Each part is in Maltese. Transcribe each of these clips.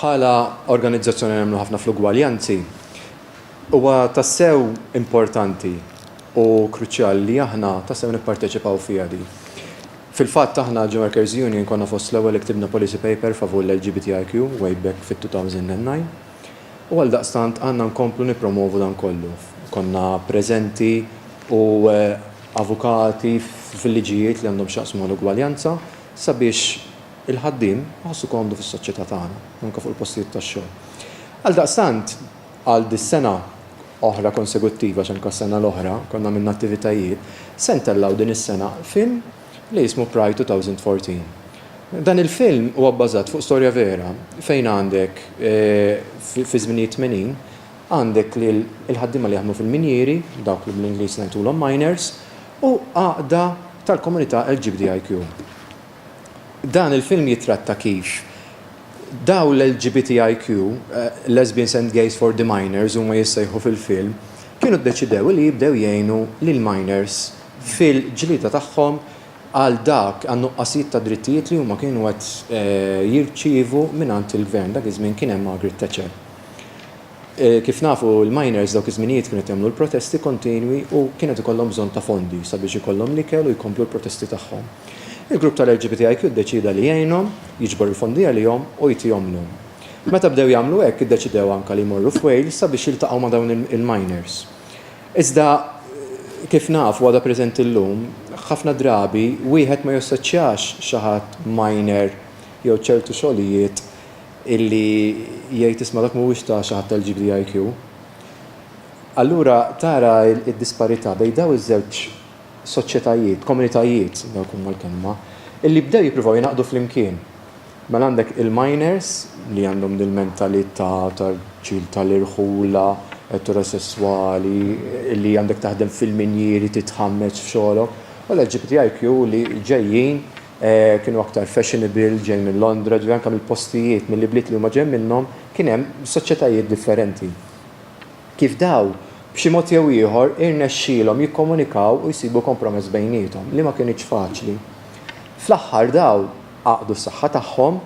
bħala organizzazzjoni nagħmlu ħafna fl-ugwaljanzi, huwa tassew importanti u kruċjali li aħna tassew nipparteċipaw fiha di. Fil-fatt aħna Workers Union konna fost l-ewwel ktibna policy paper favur l-LGBTIQ way back fit-2009 u għal daqstant għandna nkomplu nippromovu dan kollu. Konna preżenti u avukati fil-liġijiet li għandhom x'jaqsmu l-ugwaljanza sabiex il-ħaddiem ħossu komdu fis-soċjetà tagħna, anke fuq il-postijiet tax-xogħol. Għal daqstant għal dis-sena oħra konseguttiva x'anke s-sena l-oħra konna minn attivitajiet se ntellaw din is-sena film li jismu Pride 2014. Dan il-film huwa bbażat fuq storja vera fejn għandek fi żminijiet 80 għandek li l-ħaddiema li jaħdmu fil-minjieri, dawk li bl-Ingliż ngħidulhom miners, u għaqda tal-komunità LGBTIQ. Dan il-film jitratta kif daw l-LGBTIQ, Lesbians and Gays for the Miners, huma jissejħu fil-film, kienu ddeċidew li jibdew jgħinu lil miners fil-ġlida tagħhom għal dak għan-nuqqasijiet ta' drittijiet li huma kienu qed jirċievu mingħand il-gvern dak iż-żmien kien hemm Margaret Thatcher. Kif nafu l-miners dawk iż-żminijiet kienu jagħmlu l-protesti kontinwi u kienet ikollhom bżonn ta' fondi sabiex ikollhom l-ikel u jkomplu l-protesti tagħhom. Il-grupp tal-LGBTIQ iddeċida li jgħinhom, jiġbor il-fondi għalihom u jtihomlhom. Meta bdew jagħmlu hekk iddeċidew anke li jmorru f'Wales sabiex jiltaqgħu ma' dawn il-miners. Iżda kif nafu għada preżenti llum, ħafna drabi wieħed ma jossoċjax xi ħadd miner jew ċertu xogħlijiet illi jgħid isma' dak mhuwiex ta' xi ħadd tal-LGBTIQ. Allura tara d-disparità bejn daw iż-żewġ soċjetajiet, komunitajiet, dawk huma l-kelma, illi bdew jippruvaw jinaqdu flimkien. Mela għandek il-miners li għandhom dil-mentalità tal-ġil tal-irħula, eterosessuali, li għandek taħdem fil-minjieri titħammeġ f'xogħolok, u l-LGBTIQ li ġejjin kienu aktar fashionable, ġej minn Londra, ġej anke mill-postijiet, mill-bliet li huma ġej minnhom, kien hemm soċjetajiet differenti. Kif daw b'xi mod jew ieħor irnexxielhom jikkomunikaw u jsibu kompromess bejniethom li ma kienx faċli. Fl-aħħar daw għaqdu s-saħħa tagħhom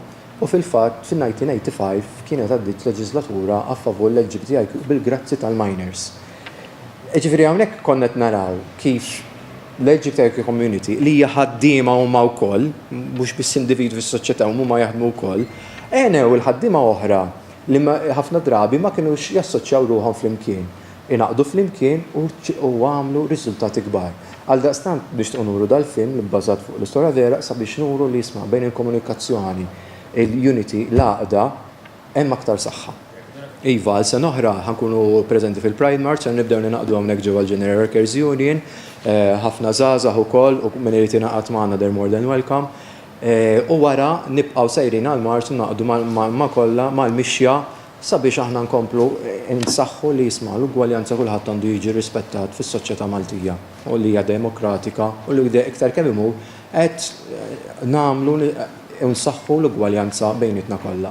u fil-fatt fin-1985 kienet għaddiet leġislatura a favur l-LGBTIQ bil-grazzi tal-miners. Ġifieri hawnhekk konna qed naraw kif l-LGBTIQ community li hija ħaddiema huma wkoll, mhux biss individwi fis-soċjetà huma jaħdmu wkoll, għenew il-ħaddiema oħra li ħafna drabi ma kinux jassoċjaw ruħhom flimkien. Inaqdu flimkien u għamlu riżultati kbar. Għal daqstant biex nuru dal-film li bbażat fuq l-istorja vera sabiex nuru li jisma' bejn il-komunikazzjoni, il-unity, l-għaqda, hemm aktar saħħa. Iva, għal sena oħra ħankunu preżenti fil-Pride March, nibdew ninaqdu hawnhekk ġewwa l-General Workers Union, ħafna żgħażagħ ukoll u min irid ingħaqad magħna they're more than welcome. U wara nibqgħu sejrin għall-marċ naqdu ma' kollha mal-mixja sabiex aħna nkomplu nsaħħu li jisma' l-ugwaljanza kulħadd għandu jiġi rispettat fis-soċjetà Maltija u li hija demokratika u li iktar kemm imur qed nagħmlu nsaħħu l-ugwaljanza bejnietna kollha.